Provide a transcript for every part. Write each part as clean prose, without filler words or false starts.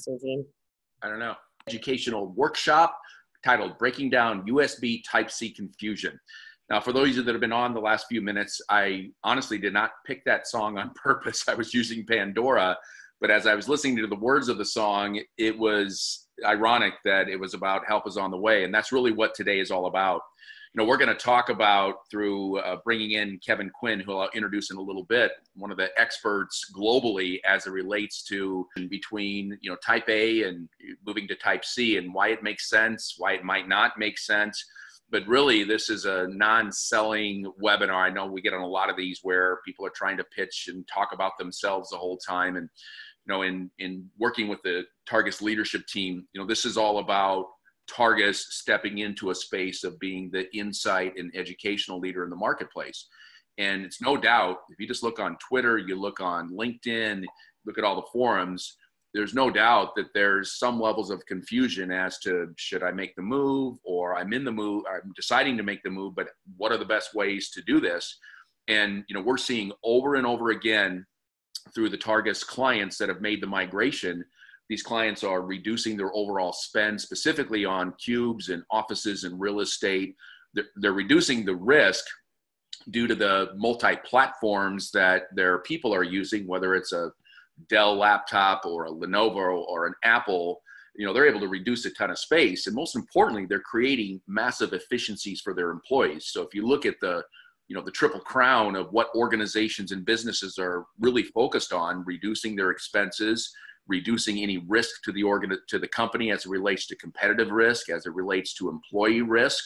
Mr. Gene? I don't know. Educational workshop titled Breaking Down USB Type-C Confusion. Now, for those of you that have been on the last few minutes, I honestly did not pick that song on purpose. I was using Pandora, but as I was listening to the words of the song, it was ironic that it was about help is on the way. And that's really what today is all about. You know, we're going to talk about through bringing in Kevin Quinn, who I'll introduce in a little bit, one of the experts globally as it relates to between, you know, type A and moving to type C and why it makes sense, why it might not make sense. But really, this is a non-selling webinar. I know we get on a lot of these where people are trying to pitch and talk about themselves the whole time. And, you know, in working with the Targus leadership team, you know, this is all about Targus stepping into a space of being the insight and educational leader in the marketplace. And it's no doubt, if you just look on Twitter, you look on LinkedIn, look at all the forums, there's no doubt that there's some levels of confusion as to, should I make the move, or I'm in the move, I'm deciding to make the move, but what are the best ways to do this? And, you know, we're seeing over and over again through the Targus clients that have made the migration, these clients are reducing their overall spend, specifically on cubes and offices and real estate. They're reducing the risk due to the multi-platforms that their people are using, whether it's a Dell laptop or a Lenovo or an Apple. You know, they're able to reduce a ton of space. And most importantly, they're creating massive efficiencies for their employees. So if you look at the, you know, the triple crown of what organizations and businesses are really focused on, reducing their expenses, reducing any risk to the company as it relates to competitive risk, as it relates to employee risk.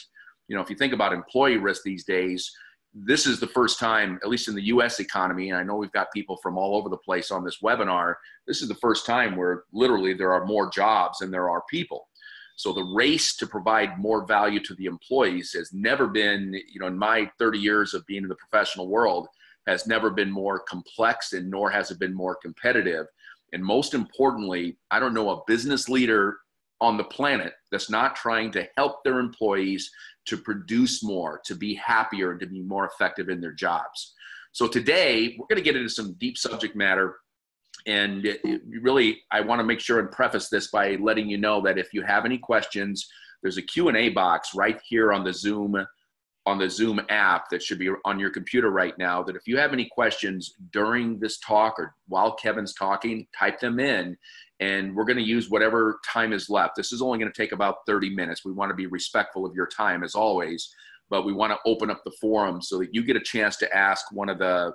You know, if you think about employee risk these days, this is the first time, at least in the US economy, and I know we've got people from all over the place on this webinar, this is the first time where literally there are more jobs than there are people. So the race to provide more value to the employees has never been, you know, in my 30 years of being in the professional world, has never been more complex, and nor has it been more competitive. And most importantly, I don't know a business leader on the planet that's not trying to help their employees to produce more, to be happier, and to be more effective in their jobs. So today, we're going to get into some deep subject matter. And really, I want to make sure and preface this by letting you know that if you have any questions, there's a Q&A box right here on the Zoom app that should be on your computer right now, that if you have any questions during this talk or while Kevin's talking, type them in, and we're going to use whatever time is left. This is only going to take about 30 minutes. We want to be respectful of your time as always, but we want to open up the forum so that you get a chance to ask one of the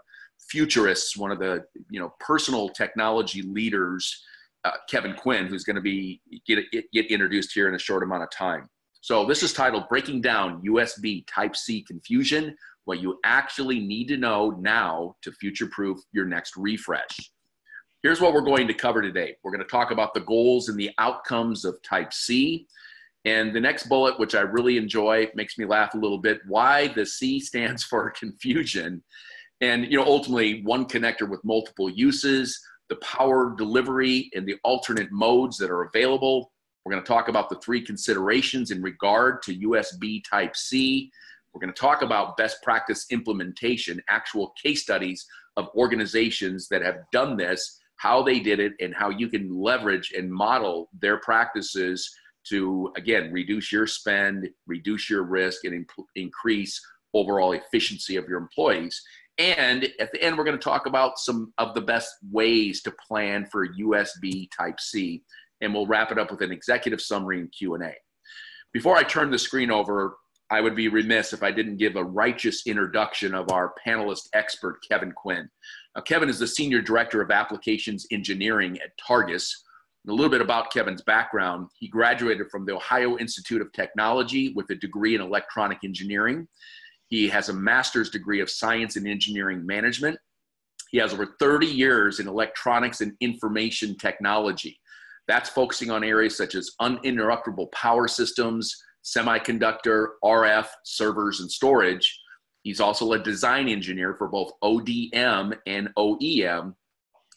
futurists, one of the, you know, personal technology leaders, Kevin Quinn, who's going to get introduced here in a short amount of time. So this is titled Breaking Down USB Type-C Confusion, what you actually need to know now to future-proof your next refresh. Here's what we're going to cover today. We're going to talk about the goals and the outcomes of Type-C. And the next bullet, which I really enjoy, makes me laugh a little bit, why the C stands for confusion. And, you know, ultimately one connector with multiple uses, the power delivery and the alternate modes that are available. We're going to talk about the three considerations in regard to USB Type-C. We're going to talk about best practice implementation, actual case studies of organizations that have done this, how they did it, and how you can leverage and model their practices to, again, reduce your spend, reduce your risk, and increase overall efficiency of your employees. And at the end, we're going to talk about some of the best ways to plan for USB Type-C. And we'll wrap it up with an executive summary and Q&A. Before I turn the screen over, I would be remiss if I didn't give a righteous introduction of our panelist expert, Kevin Quinn. Now, Kevin is the Senior Director of Applications Engineering at Targus. And a little bit about Kevin's background. He graduated from the Ohio Institute of Technology with a degree in electronic engineering. He has a master's degree of science and engineering management. He has over 30 years in electronics and information technology. That's focusing on areas such as uninterruptible power systems, semiconductor, RF, servers, and storage. He's also a design engineer for both ODM and OEM.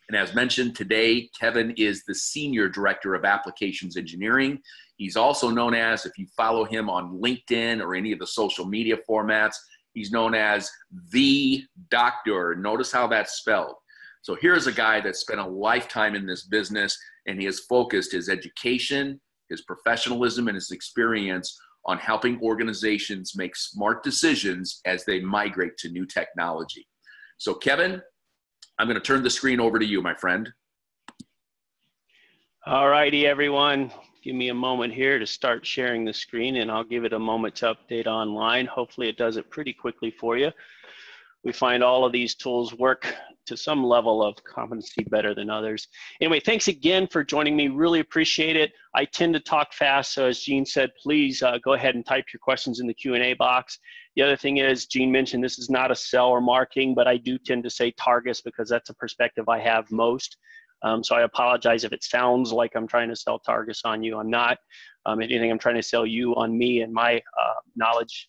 And as mentioned today, Kevin is the Senior Director of Applications Engineering. He's also known as, if you follow him on LinkedIn or any of the social media formats, he's known as the DocKtor. Notice how that's spelled. So here's a guy that spent a lifetime in this business and he has focused his education, his professionalism, and his experience on helping organizations make smart decisions as they migrate to new technology. So Kevin, I'm going to turn the screen over to you, my friend. All righty, everyone. Give me a moment here to start sharing the screen, and I'll give it a moment to update online. Hopefully it does it pretty quickly for you. We find all of these tools work to some level of competency better than others. Anyway, thanks again for joining me. Really appreciate it. I tend to talk fast, so as Gene said, please go ahead and type your questions in the Q&A box. The other thing is, Gene mentioned this is not a sell or marketing, but I do tend to say targets because that's a perspective I have most. So I apologize if it sounds like I'm trying to sell targets on you. I'm not. If anything, I'm trying to sell you on me and my knowledge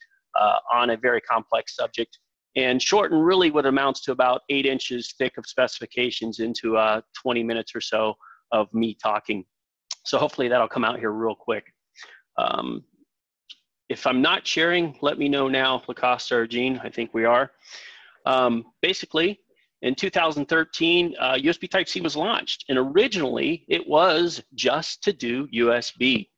on a very complex subject. And shorten really what amounts to about 8 inches thick of specifications into 20 minutes or so of me talking. So hopefully that'll come out here real quick. If I'm not sharing, let me know now, DocKtor or Gene. I think we are. Basically, in 2013, USB Type-C was launched. And originally, it was just to do USB.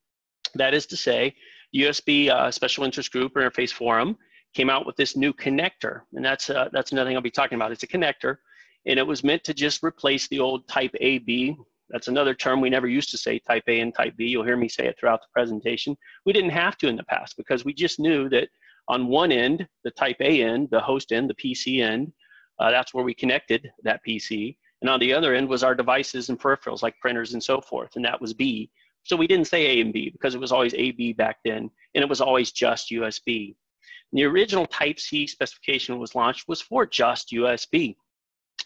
That is to say, USB Special Interest Group or Interface Forum came out with this new connector, and that's another thing I'll be talking about. It's a connector, and it was meant to just replace the old Type A/B. That's another term we never used to say, Type A and Type B. You'll hear me say it throughout the presentation. We didn't have to in the past because we just knew that on one end, the Type A end, the host end, the PC end, that's where we connected that PC, and on the other end was our devices and peripherals like printers and so forth, and that was B. So we didn't say A and B because it was always AB back then, and it was always just USB. The original Type-C specification was launched was for just USB.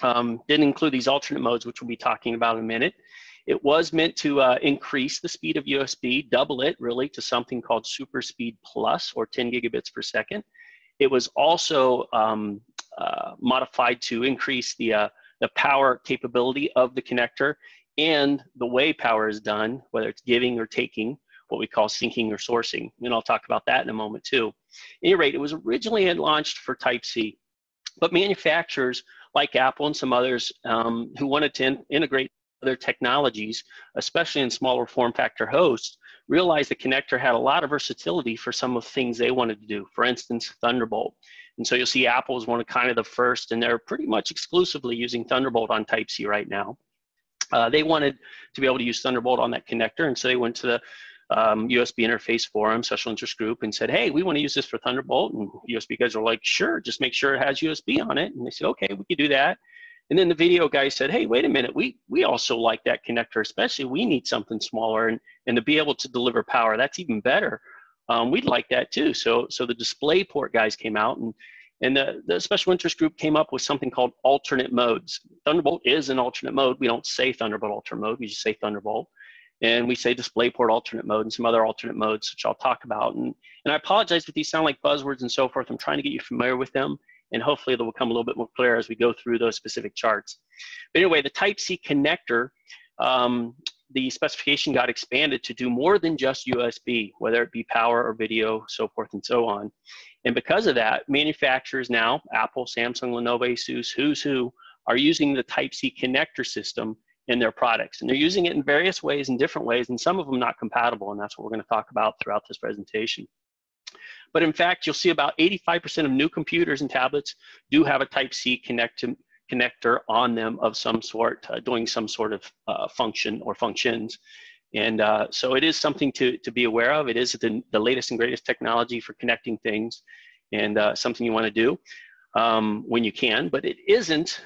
Didn't include these alternate modes, which we'll be talking about in a minute. It was meant to increase the speed of USB, double it really to something called Super Speed Plus or 10 gigabits per second. It was also modified to increase the power capability of the connector and the way power is done, whether it's giving or taking, what we call syncing or sourcing. And I'll talk about that in a moment too. At any rate, it was originally launched for Type-C, but manufacturers like Apple and some others who wanted to integrate other technologies, especially in smaller form factor hosts, realized the connector had a lot of versatility for some of the things they wanted to do. For instance, Thunderbolt. And so you'll see Apple is one of kind of the first, and they're pretty much exclusively using Thunderbolt on Type-C right now. They wanted to be able to use Thunderbolt on that connector, and so they went to the USB Interface Forum, Special Interest Group, and said, hey, we want to use this for Thunderbolt. And USB guys are like, sure, just make sure it has USB on it. And they said, okay, we could do that. And then the video guy said, hey, wait a minute, we also like that connector, especially we need something smaller and to be able to deliver power, that's even better. We'd like that too. So the DisplayPort guys came out and the Special Interest Group came up with something called alternate modes. Thunderbolt is an alternate mode. We don't say Thunderbolt alternate mode, we just say Thunderbolt. And we say DisplayPort alternate mode and some other alternate modes, which I'll talk about. And I apologize if these sound like buzzwords and so forth. I'm trying to get you familiar with them, and hopefully they'll become a little bit more clear as we go through those specific charts. But anyway, the Type-C connector, the specification got expanded to do more than just USB, whether it be power or video, so forth and so on. And because of that, manufacturers now, Apple, Samsung, Lenovo, Asus, who's who, are using the Type-C connector system in their products. And they're using it in various ways, in different ways, and some of them not compatible, and that's what we're going to talk about throughout this presentation. But in fact, you'll see about 85% of new computers and tablets do have a Type-C connector on them of some sort, doing some sort of function or functions. And so it is something to be aware of. It is the latest and greatest technology for connecting things, and something you want to do when you can, but it isn't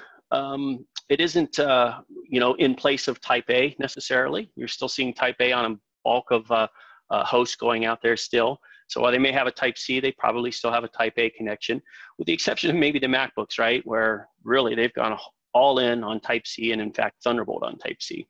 you know, in place of Type A necessarily. You're still seeing Type A on a bulk of hosts going out there still. So while they may have a Type-C, they probably still have a Type A connection, with the exception of maybe the MacBooks, right? Where really they've gone all in on Type-C and in fact Thunderbolt on Type-C.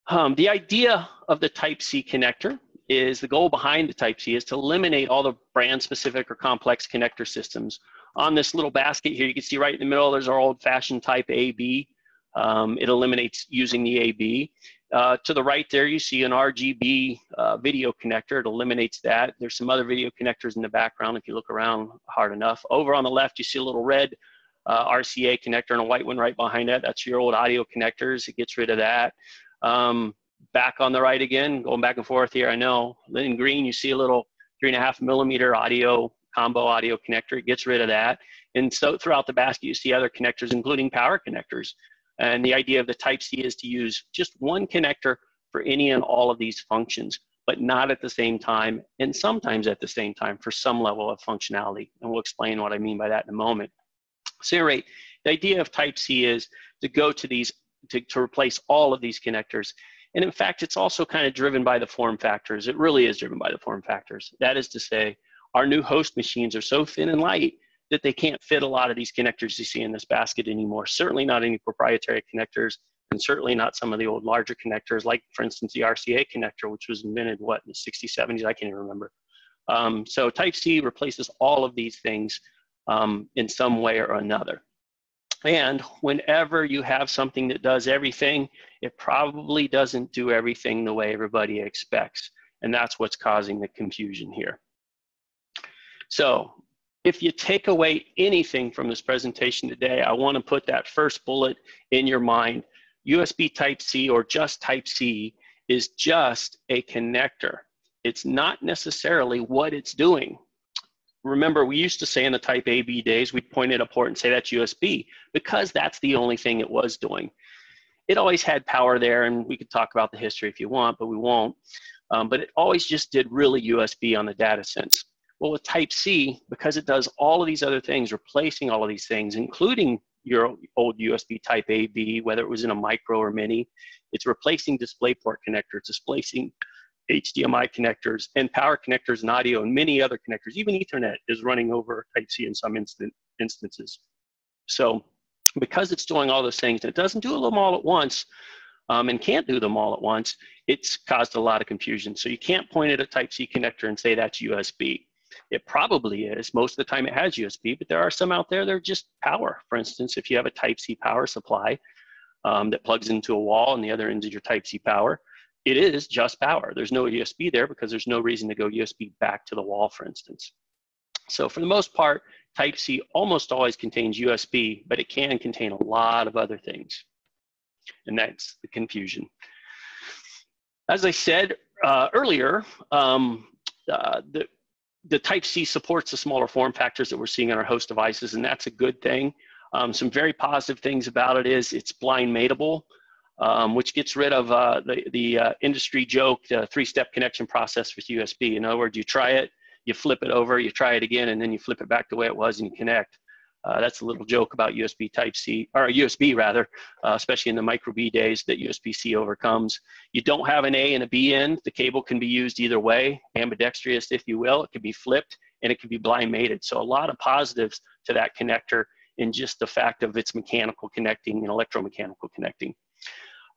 The idea of the Type-C connector is, the goal behind the Type-C is to eliminate all the brand specific or complex connector systems. On this little basket here, you can see right in the middle, there's our old-fashioned Type AB. It eliminates using the AB. To the right there, you see an RGB video connector. It eliminates that. There's some other video connectors in the background if you look around hard enough. Over on the left, you see a little red RCA connector and a white one right behind that. That's your old audio connectors. It gets rid of that. Back on the right again, going back and forth here, I know. In green, you see a little 3.5 millimeter audio combo audio connector. It gets rid of that. And so throughout the basket, you see other connectors, including power connectors. And the idea of the Type-C is to use just one connector for any and all of these functions, but not at the same time, and sometimes at the same time for some level of functionality. And we'll explain what I mean by that in a moment. So at any rate, the idea of Type-C is to go to these, to replace all of these connectors. And in fact, it's also kind of driven by the form factors. It really is driven by the form factors. That is to say, our new host machines are so thin and light that they can't fit a lot of these connectors you see in this basket anymore. Certainly not any proprietary connectors, and certainly not some of the old larger connectors, like for instance, the RCA connector, which was invented, what, in the 60s, 70s, I can't even remember. So Type-C replaces all of these things in some way or another. And whenever you have something that does everything, it probably doesn't do everything the way everybody expects. And that's what's causing the confusion here. So if you take away anything from this presentation today, I want to put that first bullet in your mind. USB Type-C, or just Type-C, is just a connector. It's not necessarily what it's doing. Remember, we used to say in the Type A/B days, we'd point at a port and say that's USB, because that's the only thing it was doing. It always had power there, and we could talk about the history if you want, but we won't. But it always just did really USB on the data sense. Well, with Type-C, because it does all of these other things, replacing all of these things, including your old USB Type A/B, whether it was in a micro or mini, it's replacing DisplayPort connectors, displacing HDMI connectors, and power connectors and audio, and many other connectors. Even Ethernet is running over Type-C in some instances. So because it's doing all those things, and it doesn't do them all at once, and can't do them all at once, it's caused a lot of confusion. So you can't point at a Type-C connector and say that's USB. It probably is. Most of the time it has USB, but there are some out there that are just power. For instance, if you have a Type-C power supply that plugs into a wall and the other end is your Type-C power, it is just power. There's no USB there because there's no reason to go USB back to the wall, for instance. So for the most part, Type-C almost always contains USB, but it can contain a lot of other things. And that's the confusion. As I said earlier, the Type-C supports the smaller form factors that we're seeing on our host devices, and that's a good thing. Some very positive things about it is it's blind mateable, which gets rid of the industry joke, the three-step connection process with USB. In other words, you try it, you flip it over, you try it again, and then you flip it back the way it was and you connect. That's a little joke about USB Type-C, or USB rather, especially in the micro B days that USB-C overcomes. You don't have an A and a B end. The cable can be used either way, ambidextrous if you will. It can be flipped and it can be blind mated. So a lot of positives to that connector in just the fact of its mechanical connecting and electromechanical connecting.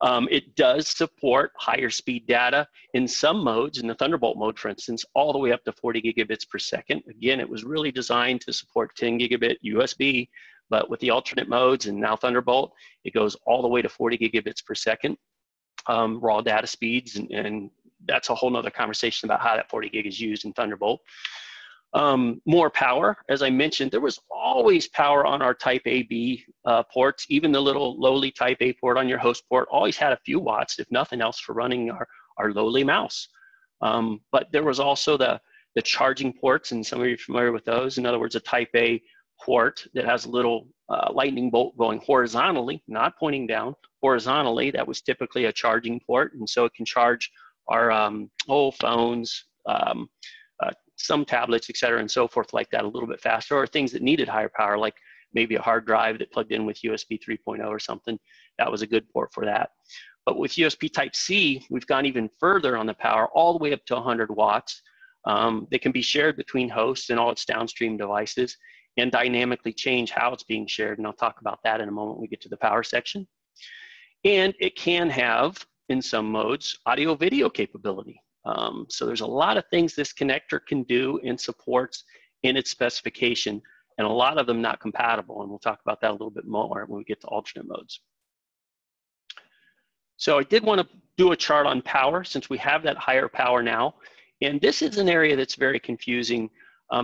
It does support higher speed data in some modes, in the Thunderbolt mode, for instance, all the way up to 40 gigabits per second. Again, it was really designed to support 10 gigabit USB, but with the alternate modes and now Thunderbolt, it goes all the way to 40 gigabits per second, raw data speeds, and that's a whole nother conversation about how that 40 gig is used in Thunderbolt. More power, as I mentioned, there was always power on our Type A/B ports. Even the little lowly Type A port on your host port always had a few watts, if nothing else, for running our lowly mouse. But there was also the charging ports, and some of you are familiar with those. In other words, a Type A port that has a little lightning bolt going horizontally, not pointing down, horizontally. That was typically a charging port, and so it can charge our old phones, some tablets, et cetera, and so forth like that a little bit faster, or things that needed higher power, like maybe a hard drive that plugged in with USB 3.0 or something. That was a good port for that. But with USB Type-C, we've gone even further on the power, all the way up to 100 watts. They can be shared between hosts and all its downstream devices, and dynamically change how it's being shared, and I'll talk about that in a moment when we get to the power section. And it can have, in some modes, audio-video capability. So there's a lot of things this connector can do and supports in its specification, and a lot of them not compatible, and we'll talk about that a little bit more when we get to alternate modes. So I did want to do a chart on power since we have that higher power now, and this is an area that's very confusing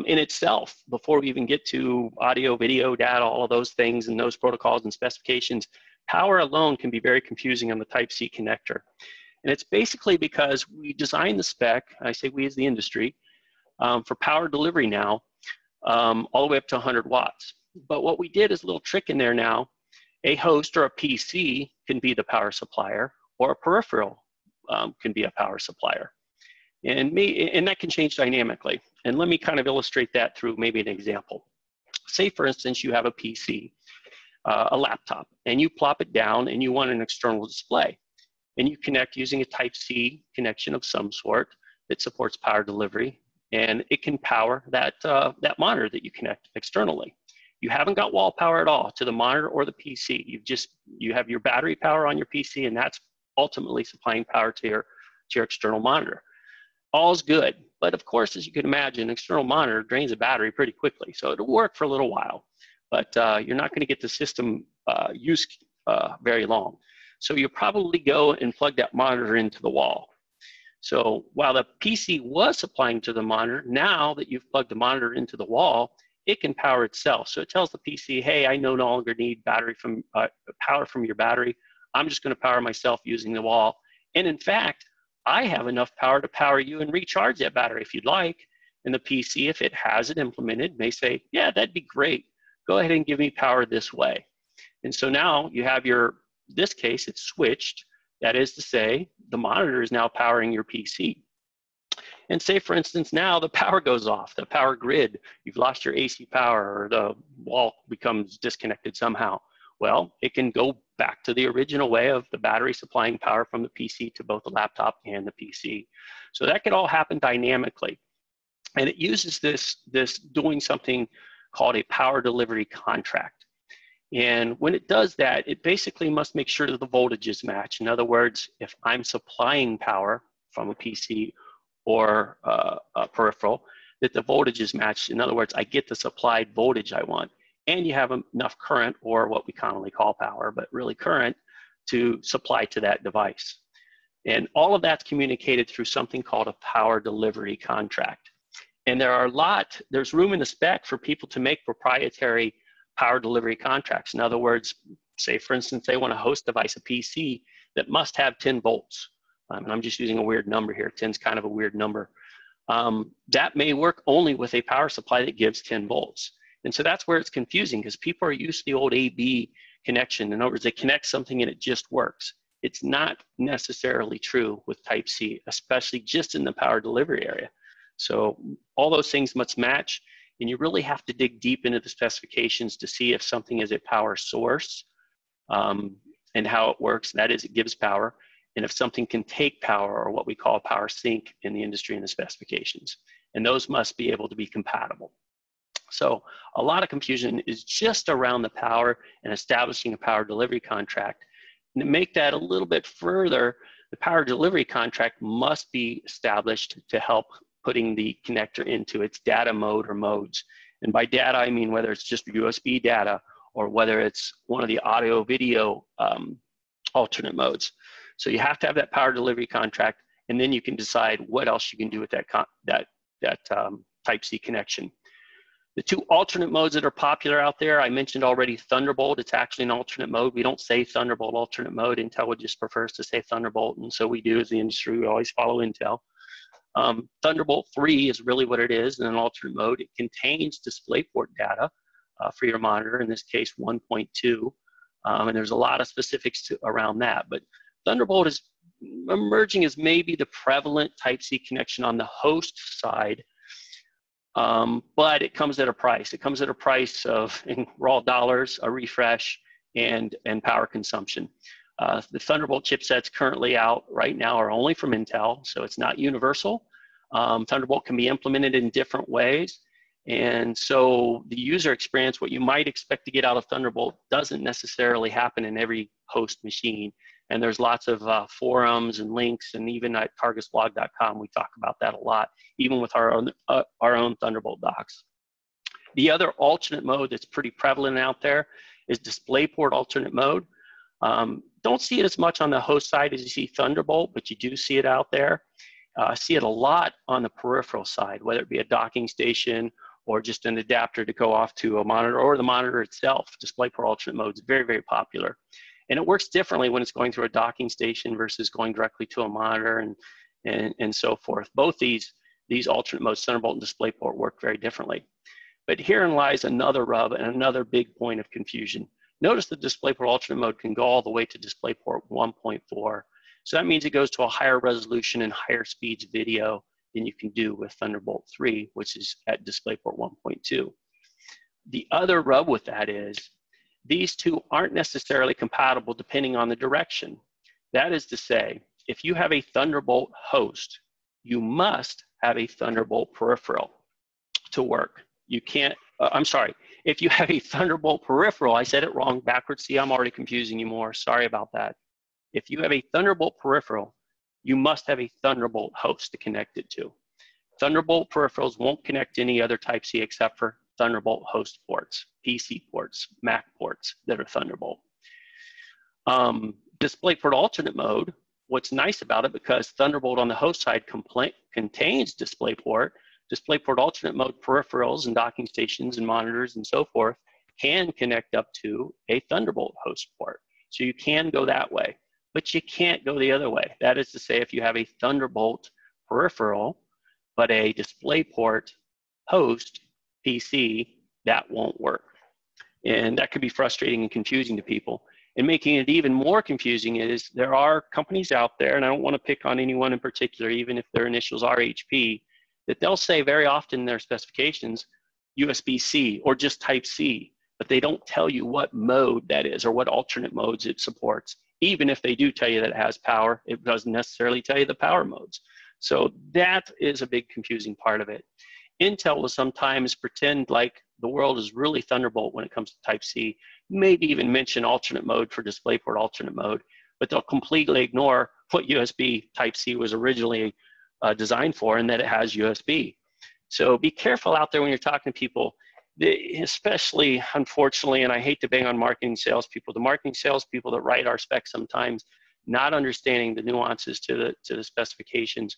in itself, before we even get to audio, video, data, all of those things and those protocols and specifications, power alone can be very confusing on the Type-C connector. And it's basically because we designed the spec, I say we as the industry, for power delivery now, all the way up to 100 watts. But what we did is a little trick in there now. A host or a PC can be the power supplier, or a peripheral can be a power supplier. And that can change dynamically. And let me kind of illustrate that through maybe an example. Say, for instance, you have a PC, a laptop, and you plop it down and you want an external display. And you connect using a Type-C connection of some sort that supports power delivery, and it can power that, that monitor that you connect externally. You haven't got wall power at all to the monitor or the PC. You have your battery power on your PC, and that's ultimately supplying power to your external monitor. All's good, but of course, as you can imagine, external monitor drains a battery pretty quickly, so it'll work for a little while, but you're not going to get the system use very long. So you'll probably go and plug that monitor into the wall. So while the PC was supplying to the monitor, now that you've plugged the monitor into the wall, it can power itself. So it tells the PC, hey, I no longer need power from your battery. I'm just going to power myself using the wall. And in fact, I have enough power to power you and recharge that battery if you'd like. And the PC, if it has it implemented, may say, yeah, that'd be great. Go ahead and give me power this way. And so now you have this case, it's switched. That is to say, the monitor is now powering your PC. And say, for instance, now the power goes off, the power grid, you've lost your AC power, or the wall becomes disconnected somehow. Well, it can go back to the original way of the battery supplying power from the PC to both the laptop and the PC. So that could all happen dynamically. And it uses this doing something called a power delivery contract. And when it does that, it basically must make sure that the voltages match. In other words, if I'm supplying power from a PC or a peripheral, that the voltage is matched. In other words, I get the supplied voltage I want. And you have enough current, or what we commonly call power, but really current, to supply to that device. And all of that's communicated through something called a power delivery contract. And there's room in the spec for people to make proprietary power delivery contracts. In other words, say, for instance, they want a host device, a PC, that must have 10 volts. And I'm just using a weird number here. 10 is kind of a weird number. That may work only with a power supply that gives 10 volts. And so that's where it's confusing, because people are used to the old A-B connection. In other words, they connect something and it just works. It's not necessarily true with Type-C, especially just in the power delivery area. So all those things must match, and you really have to dig deep into the specifications to see if something is a power source and how it works. That is, it gives power. And if something can take power, or what we call power sink in the industry and the specifications. And those must be able to be compatible. So a lot of confusion is just around the power and establishing a power delivery contract. And to make that a little bit further, the power delivery contract must be established to help putting the connector into its data mode or modes. And by data, I mean whether it's just USB data or whether it's one of the audio video alternate modes. So you have to have that power delivery contract, and then you can decide what else you can do with that Type-C connection. The two alternate modes that are popular out there, I mentioned already Thunderbolt. It's actually an alternate mode. We don't say Thunderbolt alternate mode. Intel just prefers to say Thunderbolt, and so we do as the industry. We always follow Intel. Thunderbolt 3 is really what it is in an alternate mode. It contains DisplayPort data for your monitor, in this case 1.2, and there's a lot of specifics around that. But Thunderbolt is emerging as maybe the prevalent Type-C connection on the host side, but it comes at a price. It comes at a price of, in raw dollars, a refresh and power consumption. The Thunderbolt chipsets currently out right now are only from Intel, so it's not universal. Thunderbolt can be implemented in different ways. And so the user experience, what you might expect to get out of Thunderbolt, doesn't necessarily happen in every host machine. And there's lots of forums and links, and even at targusblog.com, we talk about that a lot, even with our own Thunderbolt docs. The other alternate mode that's pretty prevalent out there is DisplayPort alternate mode. Don't see it as much on the host side as you see Thunderbolt, but you do see it out there. I see it a lot on the peripheral side, whether it be a docking station or just an adapter to go off to a monitor, or the monitor itself. DisplayPort alternate mode is very, very popular. And it works differently when it's going through a docking station versus going directly to a monitor and so forth. Both these alternate modes, Thunderbolt and DisplayPort, work very differently. But herein lies another rub and another big point of confusion. Notice the DisplayPort alternate mode can go all the way to DisplayPort 1.4. So that means it goes to a higher resolution and higher speeds video than you can do with Thunderbolt 3, which is at DisplayPort 1.2. The other rub with that is these two aren't necessarily compatible depending on the direction. That is to say, if you have a Thunderbolt host, you must have a Thunderbolt peripheral to work. You can't, I'm sorry, if you have a Thunderbolt peripheral, I said it wrong backwards. See, I'm already confusing you more. Sorry about that. If you have a Thunderbolt peripheral, you must have a Thunderbolt host to connect it to. Thunderbolt peripherals won't connect to any other Type-C except for Thunderbolt host ports, PC ports, Mac ports that are Thunderbolt. DisplayPort alternate mode, what's nice about it, because Thunderbolt on the host side contains DisplayPort, DisplayPort alternate mode peripherals and docking stations and monitors and so forth can connect up to a Thunderbolt host port. So you can go that way, but you can't go the other way. That is to say, if you have a Thunderbolt peripheral, but a DisplayPort host PC, that won't work. And that could be frustrating and confusing to people. And making it even more confusing is there are companies out there, and I don't want to pick on anyone in particular, even if their initials are HP, that they'll say very often in their specifications, USB-C or just Type-C, but they don't tell you what mode that is or what alternate modes it supports. Even if they do tell you that it has power, it doesn't necessarily tell you the power modes. So that is a big confusing part of it. Intel will sometimes pretend like the world is really Thunderbolt when it comes to Type-C, maybe even mention alternate mode for DisplayPort alternate mode, but they'll completely ignore what USB Type-C was originally designed for, and that it has USB. So be careful out there when you're talking to people, especially, unfortunately, and I hate to bang on marketing salespeople, the marketing salespeople that write our specs sometimes, not understanding the nuances to the specifications,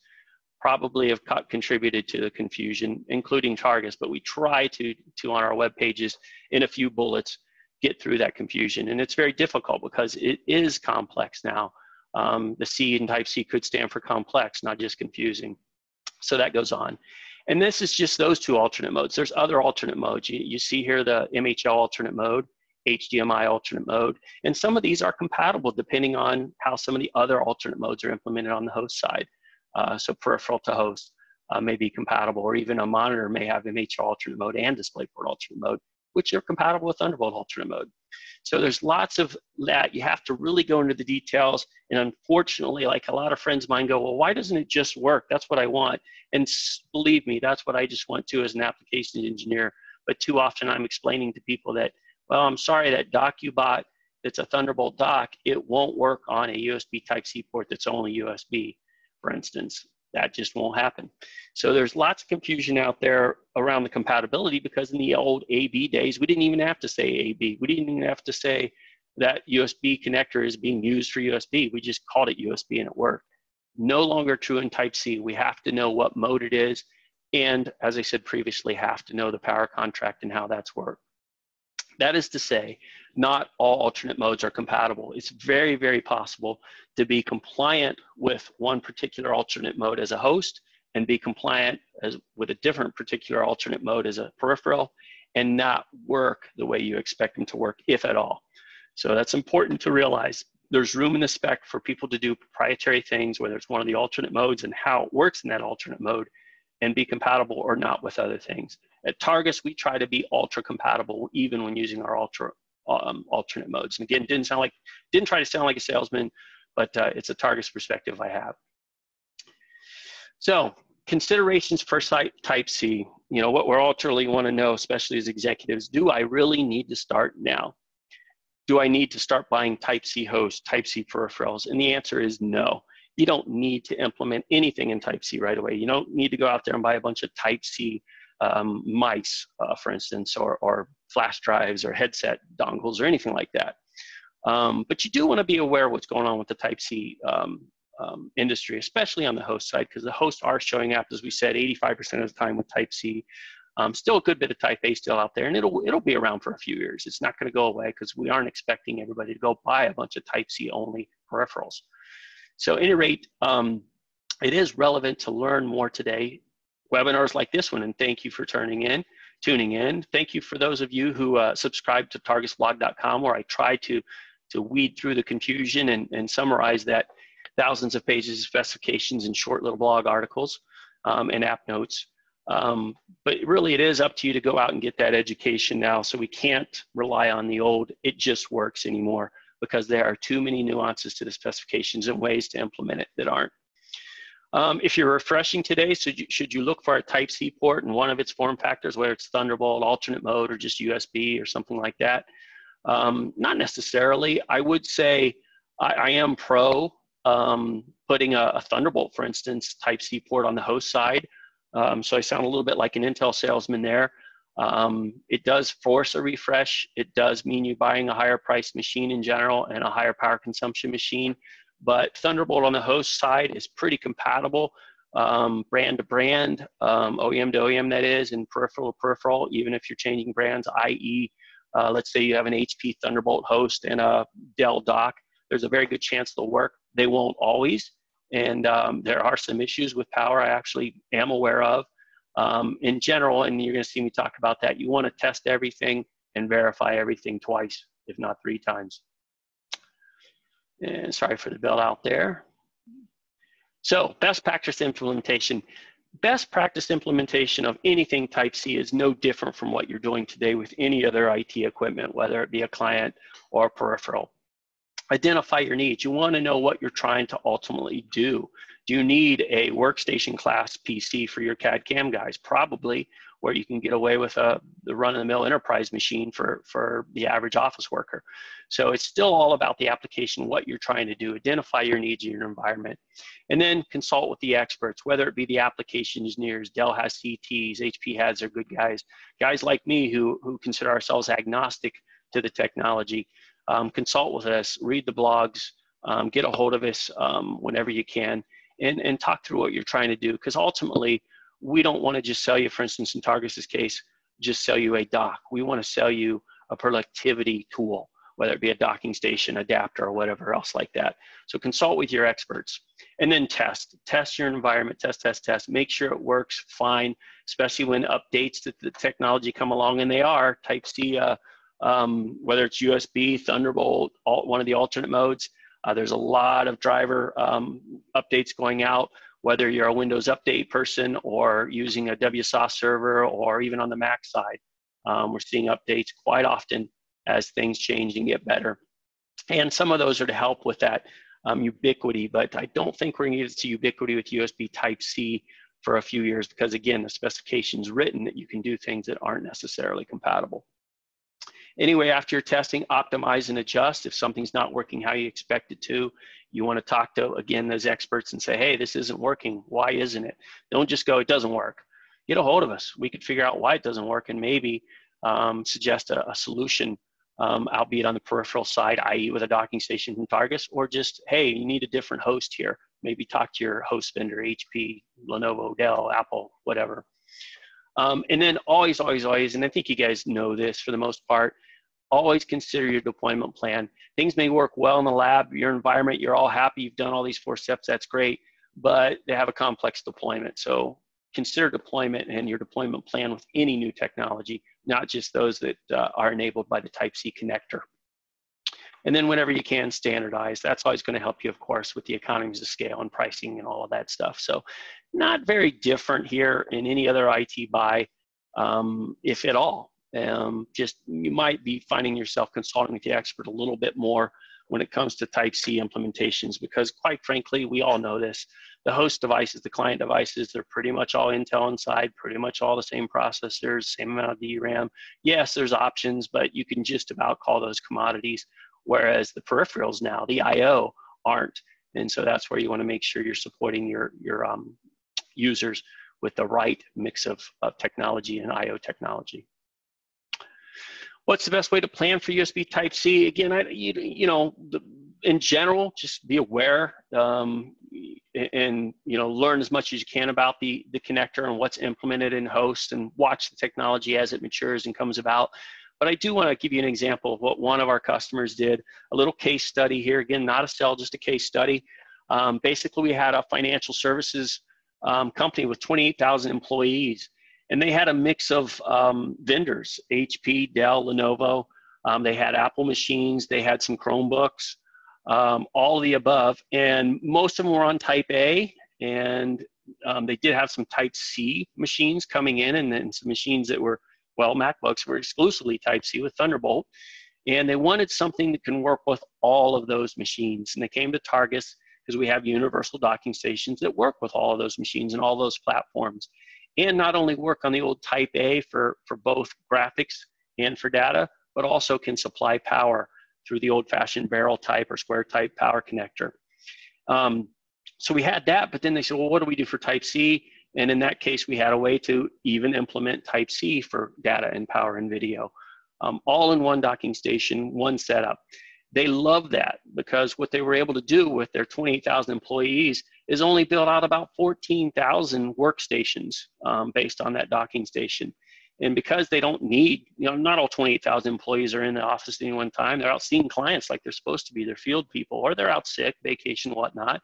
probably have contributed to the confusion, including targets, but we try to on our web pages in a few bullets get through that confusion. And it's very difficult because it is complex now. The C in Type-C could stand for complex, not just confusing. So that goes on. And this is just those two alternate modes. There's other alternate modes. You see here the MHL alternate mode, HDMI alternate mode, and some of these are compatible depending on how some of the other alternate modes are implemented on the host side. So peripheral to host may be compatible, or even a monitor may have MHL alternate mode and DisplayPort alternate mode, which are compatible with Thunderbolt alternate mode. So there's lots of that. You have to really go into the details. And unfortunately, like a lot of friends of mine go, well, why doesn't it just work? That's what I want. And believe me, that's what I just want to as an application engineer. But too often I'm explaining to people that, well, I'm sorry, that dock you bought, it's a Thunderbolt dock, it won't work on a USB Type-C port that's only USB, for instance. That just won't happen. So there's lots of confusion out there around the compatibility, because in the old AB days, we didn't even have to say AB. We didn't even have to say that USB connector is being used for USB. We just called it USB and it worked. No longer true in Type-C. We have to know what mode it is. And as I said previously, have to know the power contract and how that's worked. That is to say, not all alternate modes are compatible. It's very, very possible to be compliant with one particular alternate mode as a host and be compliant with a different particular alternate mode as a peripheral and not work the way you expect them to work, if at all. So that's important to realize. There's room in the spec for people to do proprietary things, whether it's one of the alternate modes and how it works in that alternate mode, and be compatible or not with other things. At Targus, we try to be ultra compatible even when using our alternate modes. And again, didn't try to sound like a salesman, but it's a Targus perspective I have. So considerations for Type-C, you know, what we're ultimately want to know, especially as executives, do I really need to start now? Do I need to start buying Type-C hosts, Type-C peripherals? And the answer is no. You don't need to implement anything in Type-C right away. You don't need to go out there and buy a bunch of Type-C mice, for instance, or flash drives or headset dongles or anything like that. But you do want to be aware of what's going on with the Type-C industry, especially on the host side, because the hosts are showing up, as we said, 85% of the time with Type-C. Still a good bit of Type-A still out there, and it'll be around for a few years. It's not going to go away because we aren't expecting everybody to go buy a bunch of Type-C only peripherals. So at any rate, it is relevant to learn more today. Webinars like this one, and thank you for tuning in. Thank you for those of you who subscribe to targusblog.com, where I try to weed through the confusion and summarize that thousands of pages of specifications in short little blog articles and app notes. But really, it is up to you to go out and get that education now. So we can't rely on the old "it just works" anymore, because there are too many nuances to the specifications and ways to implement it that aren't. If you're refreshing today, so should you look for a Type-C port in one of its form factors, whether it's Thunderbolt, alternate mode, or just USB or something like that? Not necessarily. I would say I am pro putting a Thunderbolt, for instance, Type-C port on the host side. So I sound a little bit like an Intel salesman there. It does force a refresh. It does mean you're buying a higher priced machine in general and a higher power consumption machine. But Thunderbolt on the host side is pretty compatible, brand to brand, OEM to OEM, that is, and peripheral to peripheral, even if you're changing brands, i.e., let's say you have an HP Thunderbolt host and a Dell dock. There's a very good chance they'll work. They won't always. And there are some issues with power I actually am aware of. In general, and you're going to see me talk about that, you want to test everything and verify everything twice, if not 3 times. And sorry for the bell out there. So best practice implementation. Best practice implementation of anything Type-C is no different from what you're doing today with any other IT equipment, whether it be a client or a peripheral. Identify your needs. You want to know what you're trying to ultimately do. Do you need a workstation class PC for your CAD/CAM guys? Probably, where you can get away with the run-of-the-mill enterprise machine for the average office worker. So it's still all about the application, what you're trying to do. Identify your needs in your environment. And then consult with the experts, whether it be the application engineers. Dell has CTs, HP has their good guys. Guys like me who consider ourselves agnostic to the technology. Consult with us, read the blogs, get a hold of us whenever you can, and talk through what you're trying to do. Because ultimately, we don't want to just sell you, for instance, in Targus's case, just sell you a dock. We want to sell you a productivity tool, whether it be a docking station, adapter, or whatever else like that. So consult with your experts. And then test. Test your environment, test. Make sure it works fine, especially when updates to the technology come along, and they are. Type-C, whether it's USB, Thunderbolt, one of the alternate modes. There's a lot of driver updates going out, whether you're a Windows Update person or using a WSOS server or even on the Mac side. We're seeing updates quite often as things change and get better. And some of those are to help with that ubiquity, but I don't think we're going to get to ubiquity with USB Type-C for a few years because, again, the specification's written that you can do things that aren't necessarily compatible. Anyway, after your testing, optimize and adjust. If something's not working how you expect it to, you want to talk to, again, those experts and say, hey, this isn't working. Why isn't it? Don't just go, it doesn't work. Get a hold of us. We could figure out why it doesn't work and maybe suggest a solution, albeit on the peripheral side, i.e. with a docking station from Targus, or just, hey, you need a different host here. Maybe talk to your host vendor, HP, Lenovo, Dell, Apple, whatever. And then always, and I think you guys know this for the most part, always consider your deployment plan. Things may work well in the lab, your environment, you're all happy, you've done all these 4 steps, that's great, but they have a complex deployment. So consider deployment and your deployment plan with any new technology, not just those that are enabled by the Type-C connector. And then whenever you can, standardize. That's always going to help you, of course, with the economies of scale and pricing and all of that stuff. So not very different here in any other IT buy, if at all. Just you might be finding yourself consulting with the expert a little bit more when it comes to Type-C implementations, because quite frankly, we all know this. The host devices, the client devices, they're pretty much all Intel inside, pretty much all the same processors, same amount of DRAM. Yes, there's options, but you can just about call those commodities. Whereas the peripherals now, the I/O, aren't. And so that's where you want to make sure you're supporting your users with the right mix of technology and I/O technology. What's the best way to plan for USB Type-C? Again, you know, in general, just be aware and learn as much as you can about the connector and what's implemented in host, and watch the technology as it matures and comes about. But I do want to give you an example of what one of our customers did, a little case study here. Again, not a sell, just a case study. Basically, we had a financial services company with 28,000 employees, and they had a mix of vendors, HP, Dell, Lenovo. They had Apple machines, they had some Chromebooks, all of the above, and most of them were on Type A, and they did have some Type C machines coming in, and then some machines that were, well, MacBooks were exclusively Type C with Thunderbolt, and they wanted something that can work with all of those machines. And they came to Targus because we have universal docking stations that work with all of those machines and all those platforms, and not only work on the old Type A for both graphics and for data, but also can supply power through the old-fashioned barrel type or square type power connector. So we had that, but then they said, well, what do we do for Type C? And in that case, we had a way to even implement Type C for data and power and video, all in one docking station, one setup. They love that because what they were able to do with their 28,000 employees is only build out about 14,000 workstations based on that docking station. And because they don't need, not all 28,000 employees are in the office at any one time. They're out seeing clients like they're supposed to be, they're field people, or they're out sick, vacation, whatnot.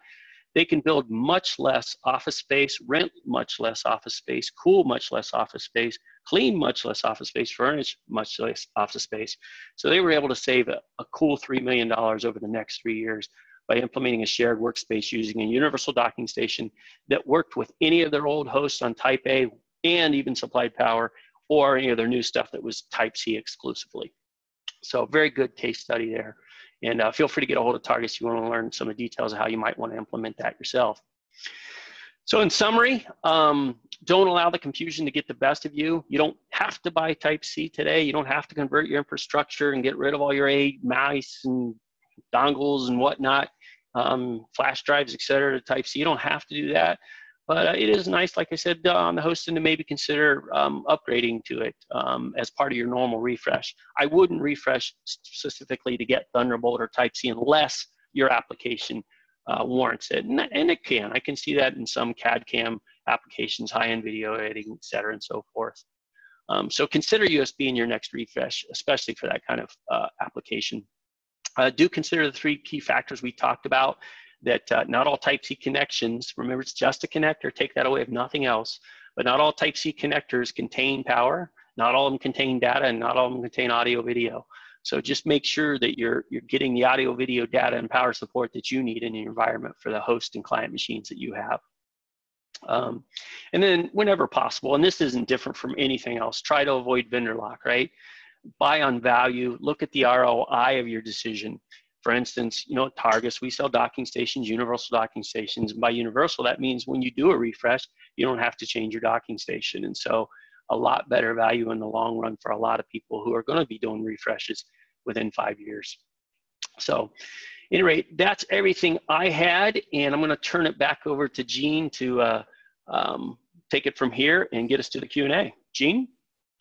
They can build much less office space, rent much less office space, cool much less office space, clean much less office space, furnish much less office space. So they were able to save a cool $3 million over the next 3 years by implementing a shared workspace using a universal docking station that worked with any of their old hosts on Type A and even supplied power, or any of their new stuff that was Type C exclusively. So very good case study there. And feel free to get a hold of Targus if you want to learn some of the details of how you might want to implement that yourself. So in summary, don't allow the confusion to get the best of you. You don't have to buy Type C today. You don't have to convert your infrastructure and get rid of all your mice and dongles and whatnot, flash drives, et cetera, to Type C. You don't have to do that. But it is nice, like I said, on the hosting to maybe consider upgrading to it as part of your normal refresh. I wouldn't refresh specifically to get Thunderbolt or Type C unless your application warrants it. And it can. I can see that in some CAD/CAM applications, high-end video editing, et cetera, and so forth. So consider USB in your next refresh, especially for that kind of application. Do consider the 3 key factors we talked about. That not all Type C connections, remember it's just a connector, take that away if nothing else, but not all Type C connectors contain power, not all of them contain data, and not all of them contain audio video. So just make sure that you're getting the audio, video, data, and power support that you need in your environment for the host and client machines that you have. And then whenever possible, and this isn't different from anything else, try to avoid vendor lock, right? Buy on value, look at the ROI of your decision. For instance, at Targus, we sell docking stations, universal docking stations. And by universal, that means when you do a refresh, you don't have to change your docking station. And so a lot better value in the long run for a lot of people who are going to be doing refreshes within 5 years. So at any rate, that's everything I had. And I'm going to turn it back over to Gene to take it from here and get us to the Q&A. Gene?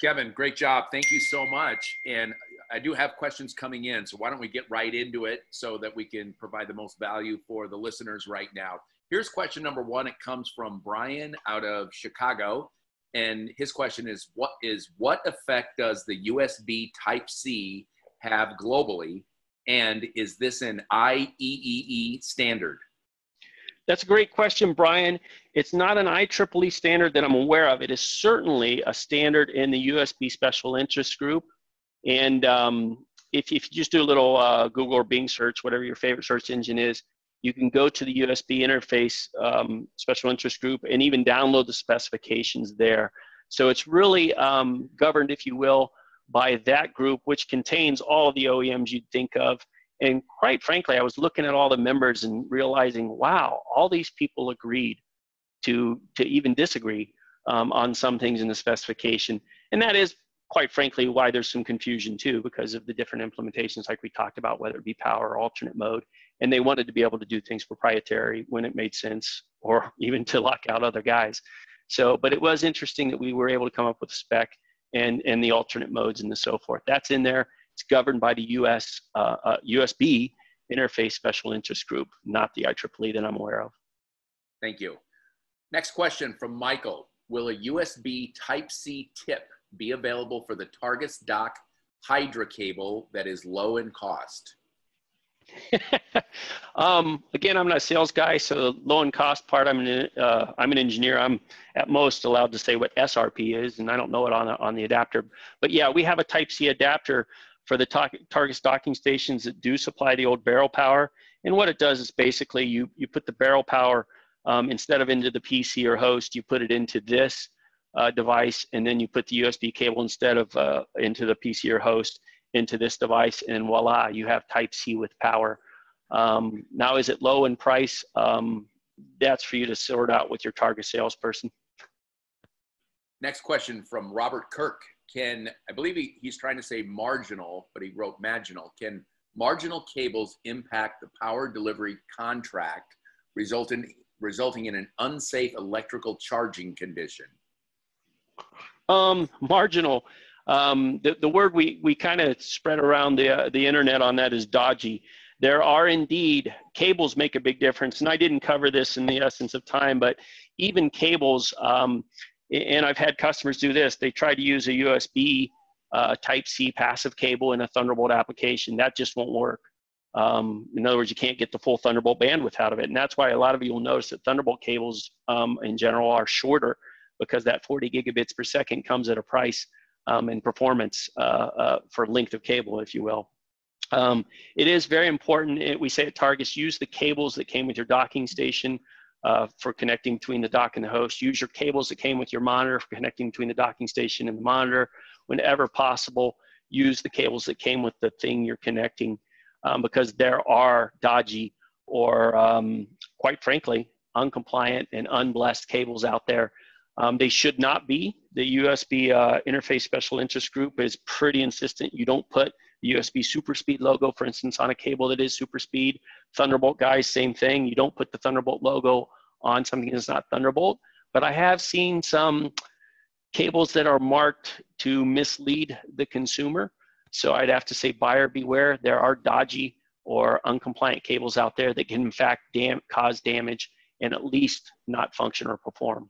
Kevin, great job. Thank you so much. And I do have questions coming in, so why don't we get right into it so that we can provide the most value for the listeners right now. Here's question number 1. It comes from Brian out of Chicago. And his question is, what effect does the USB Type-C have globally? And is this an IEEE standard? That's a great question, Brian. It's not an IEEE standard that I'm aware of. It is certainly a standard in the USB Special Interest Group. And if you just do a little Google or Bing search, whatever your favorite search engine is, you can go to the USB interface Special Interest Group and even download the specifications there. So it's really governed, if you will, by that group, which contains all of the OEMs you'd think of. And quite frankly, I was looking at all the members and realizing, wow, all these people agreed to even disagree on some things in the specification. And that is, quite frankly, why there's some confusion too, because of the different implementations like we talked about, whether it be power or alternate mode. And they wanted to be able to do things proprietary when it made sense, or even to lock out other guys. So, but it was interesting that we were able to come up with a spec and the alternate modes and so forth. That's in there. It's governed by the US, USB, interface special interest group, not the IEEE that I'm aware of. Thank you. Next question from Michael. Will a USB Type-C tip be available for the Targus dock Hydra cable that is low in cost? Again, I'm not a sales guy, so the low in cost part, I'm an engineer. I'm at most allowed to say what SRP is, and I don't know it on the adapter. But yeah, we have a Type-C adapter for the Targus docking stations that do supply the old barrel power. And what it does is basically you put the barrel power instead of into the PC or host, you put it into this device, and then you put the USB cable instead of into the PC or host into this device, and voila, you have Type-C with power. Now, is it low in price? That's for you to sort out with your Targus salesperson. Next question from Robert Kirk. I believe he's trying to say marginal, but he wrote marginal. Can marginal cables impact the power delivery contract, resulting in an unsafe electrical charging condition? Marginal. The word we kind of spread around the internet on that is dodgy. There are indeed, cables make a big difference, and I didn't cover this in the essence of time, but even cables, and I've had customers do this, they try to use a USB Type-C passive cable in a Thunderbolt application. That just won't work. In other words, you can't get the full Thunderbolt bandwidth out of it, and that's why a lot of you will notice that Thunderbolt cables in general are shorter, because that 40 gigabits per second comes at a price and performance for length of cable, if you will. It is very important, we say at Targus, use the cables that came with your docking station for connecting between the dock and the host. Use your cables that came with your monitor for connecting between the docking station and the monitor. Whenever possible, use the cables that came with the thing you're connecting, because there are dodgy or, quite frankly, uncompliant and unblessed cables out there. They should not be. The USB interface special interest group is pretty insistent. You don't put the USB super speed logo, for instance, on a cable that is super speed. Thunderbolt guys, same thing. You don't put the Thunderbolt logo on something that's not Thunderbolt. But I have seen some cables that are marked to mislead the consumer. So I'd have to say buyer beware. There are dodgy or uncompliant cables out there that can in fact cause damage and at least not function or perform.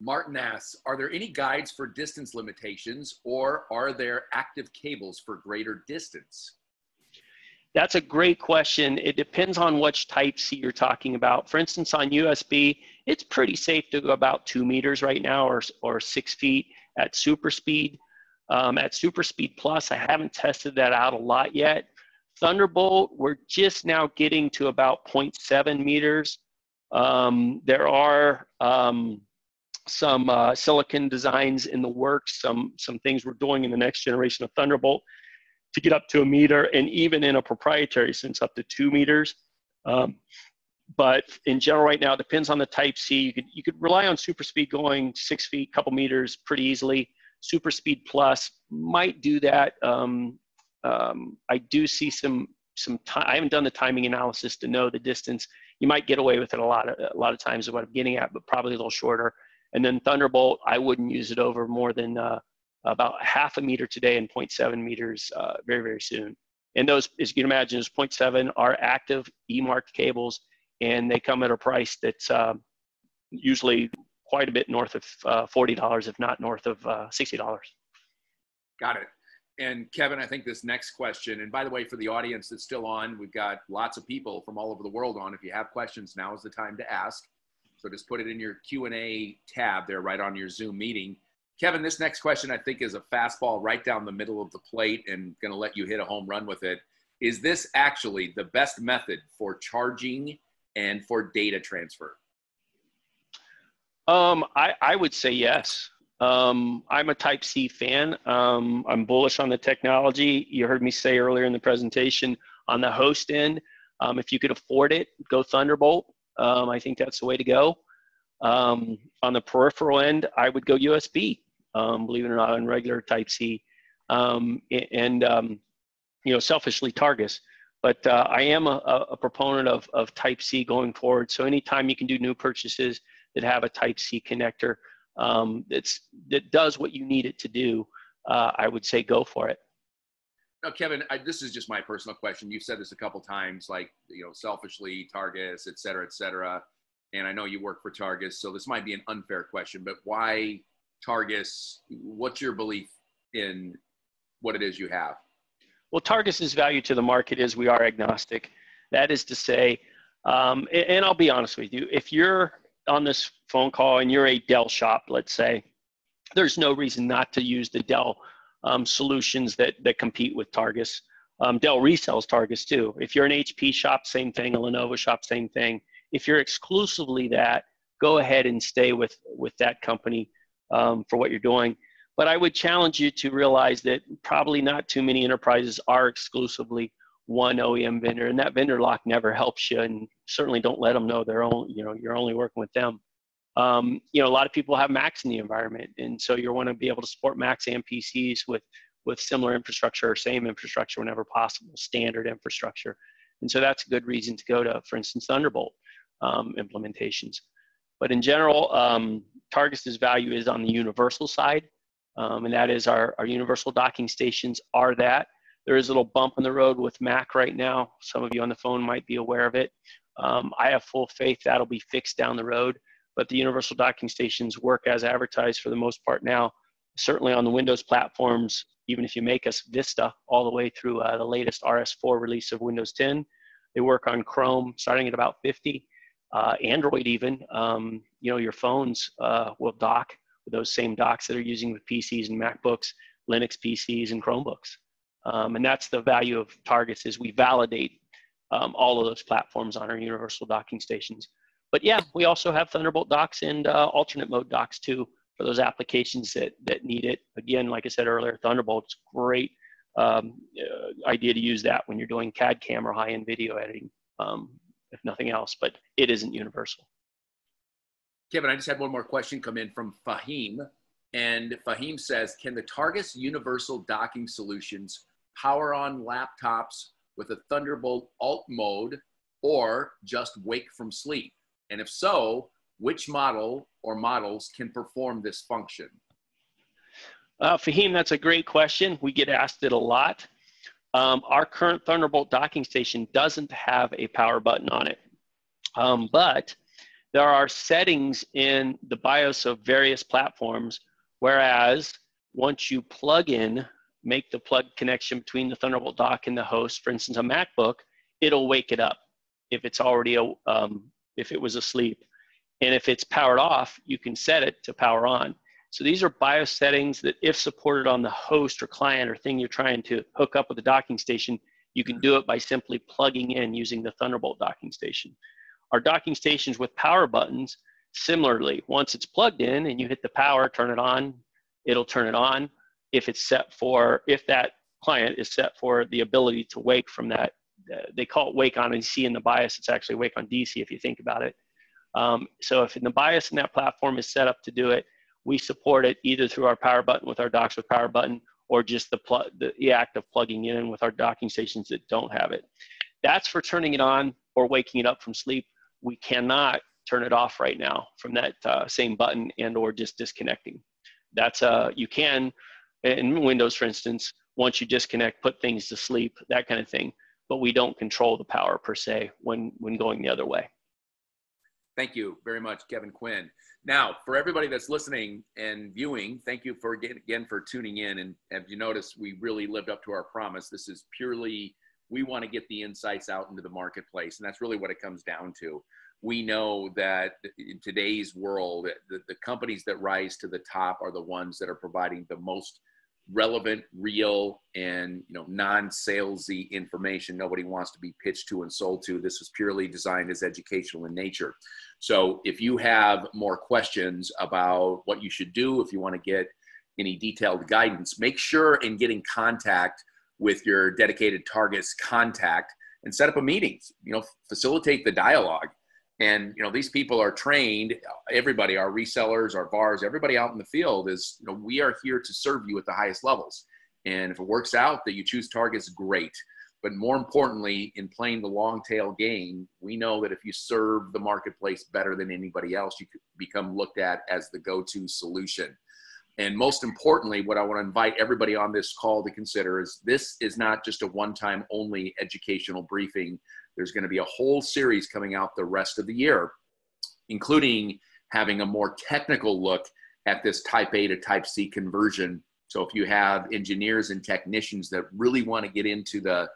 Martin asks, are there any guides for distance limitations, or are there active cables for greater distance? That's a great question. It depends on which Type-C you're talking about. For instance, on USB, it's pretty safe to go about 2 meters right now, or 6 feet at super speed. At super speed plus, I haven't tested that out a lot yet. Thunderbolt, we're just now getting to about 0.7 meters. There are some silicon designs in the works, some things we're doing in the next generation of Thunderbolt to get up to 1 meter, and even in a proprietary sense up to 2 meters. But in general right now, it depends on the Type-C. You could rely on super speed going 6 feet, couple meters pretty easily. Super speed plus might do that. I do see some I haven't done the timing analysis to know the distance. You might get away with it a lot of times is what I'm getting at, but probably a little shorter. And then Thunderbolt, I wouldn't use it over more than about 0.5 meter today and 0.7 meters very, very soon. And those, as you can imagine, those 0.7 are active E-marked cables, and they come at a price that's usually quite a bit north of $40, if not north of $60. Got it. And Kevin, I think this next question, and by the way, for the audience that's still on, we've got lots of people from all over the world on. If you have questions, now is the time to ask. So just put it in your Q&A tab there right on your Zoom meeting. Kevin, this next question I think is a fastball right down the middle of the plate and going to let you hit a home run with it. Is this actually the best method for charging and for data transfer? I would say yes. I'm a Type-C fan. I'm bullish on the technology. You heard me say earlier in the presentation, on the host end, if you could afford it, go Thunderbolt. I think that's the way to go. On the peripheral end, I would go USB, believe it or not, on regular Type-C, selfishly Targus. But I am a proponent of Type-C going forward. So anytime you can do new purchases that have a Type-C connector that does what you need it to do, I would say go for it. Now, Kevin, this is just my personal question. You've said this a couple times, like, selfishly, Targus, et cetera, et cetera. And I know you work for Targus, so this might be an unfair question, but why Targus? What's your belief in what it is you have? Well, Targus's value to the market is we are agnostic. That is to say, and I'll be honest with you, if you're on this phone call and you're a Dell shop, let's say, there's no reason not to use the Dell solutions that compete with Targus. Dell resells Targus too. If you're an HP shop, same thing. A Lenovo shop, same thing. If you're exclusively that, go ahead and stay with that company for what you're doing. But I would challenge you to realize that probably not too many enterprises are exclusively one OEM vendor, and that vendor lock never helps you. And certainly don't let them know you're only working with them. A lot of people have Macs in the environment, and so you want to be able to support Macs and PCs with similar infrastructure or same infrastructure whenever possible, standard infrastructure. And so that's a good reason to go to, for instance, Thunderbolt implementations. But in general, Targus's value is on the universal side, and that is our universal docking stations are that. There is a little bump in the road with Mac right now. Some of you on the phone might be aware of it. I have full faith that'll be fixed down the road. But the universal docking stations work as advertised for the most part now, certainly on the Windows platforms, even if you make us Vista all the way through the latest RS4 release of Windows 10. They work on Chrome starting at about 50. Android even, your phones will dock with those same docks that are using with PCs and MacBooks, Linux PCs and Chromebooks. And that's the value of Targus is we validate all of those platforms on our universal docking stations. But yeah, we also have Thunderbolt docks and alternate mode docks too for those applications that need it. Again, like I said earlier, Thunderbolt's great idea to use that when you're doing CAD CAM or high-end video editing, if nothing else, but it isn't universal. Kevin, I just had one more question come in from Fahim. And Fahim says, can the Targus universal docking solutions power on laptops with a Thunderbolt alt mode or just wake from sleep? And if so, which model or models can perform this function? Fahim, that's a great question. We get asked it a lot. Our current Thunderbolt docking station doesn't have a power button on it. But there are settings in the BIOS of various platforms, whereas once you plug in, make the plug connection between the Thunderbolt dock and the host, for instance, a MacBook, it'll wake it up if it's already if it was asleep. And if it's powered off, you can set it to power on. So these are BIOS settings that if supported on the host or client or thing you're trying to hook up with the docking station, you can do it by simply plugging in using the Thunderbolt docking station. Our docking stations with power buttons, similarly, once it's plugged in and you hit the power, turn it on, it'll turn it on. If that client is set for the ability to wake from that, they call it wake on AC in the BIOS, it's actually wake on DC if you think about it. So if in the BIOS in that platform is set up to do it, we support it either through our power button with our docks with power button or just the act of plugging in with our docking stations that don't have it. That's for turning it on or waking it up from sleep. We cannot turn it off right now from that same button and or just disconnecting. That's you can in Windows, for instance, once you disconnect, put things to sleep, that kind of thing. But we don't control the power per se when going the other way. Thank you very much, Kevin Quinn. Now, for everybody that's listening and viewing, thank you again for tuning in. And as you notice, we really lived up to our promise. This is purely, we want to get the insights out into the marketplace. And that's really what it comes down to. We know that in today's world, the companies that rise to the top are the ones that are providing the most relevant, real, and non-salesy information. Nobody wants to be pitched to and sold to. This is purely designed as educational in nature. So if you have more questions about what you should do, if you want to get any detailed guidance, make sure and get in contact with your dedicated Targus contact and set up a meeting. Facilitate the dialogue. And, these people are trained, everybody, our resellers, our VARs, everybody out in the field is, we are here to serve you at the highest levels. And if it works out that you choose Targus, great. But more importantly, in playing the long tail game, we know that if you serve the marketplace better than anybody else, you could become looked at as the go-to solution. And most importantly, what I want to invite everybody on this call to consider is this is not just a one-time only educational briefing. There's going to be a whole series coming out the rest of the year, including having a more technical look at this type A to type C conversion. So if you have engineers and technicians that really want to get into the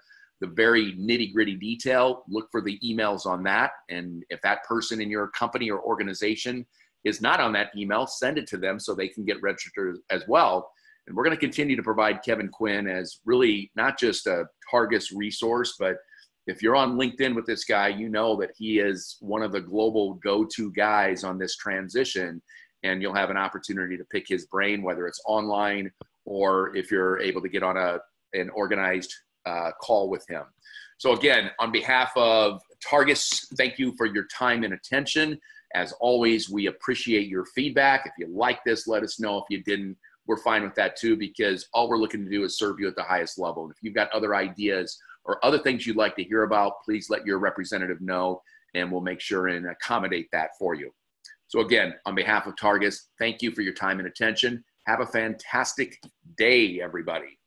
very nitty-gritty detail, look for the emails on that. And if that person in your company or organization is not on that email, send it to them so they can get registered as well. And we're going to continue to provide Kevin Quinn as really not just a Targus resource, but if you're on LinkedIn with this guy, you know that he is one of the global go-to guys on this transition, and you'll have an opportunity to pick his brain, whether it's online or if you're able to get on an organized call with him. So again, on behalf of Targus, thank you for your time and attention. As always, we appreciate your feedback. If you like this, let us know. If you didn't, we're fine with that too, because all we're looking to do is serve you at the highest level. And if you've got other ideas or other things you'd like to hear about, please let your representative know, and we'll make sure and accommodate that for you. So again, on behalf of Targus, thank you for your time and attention. Have a fantastic day, everybody.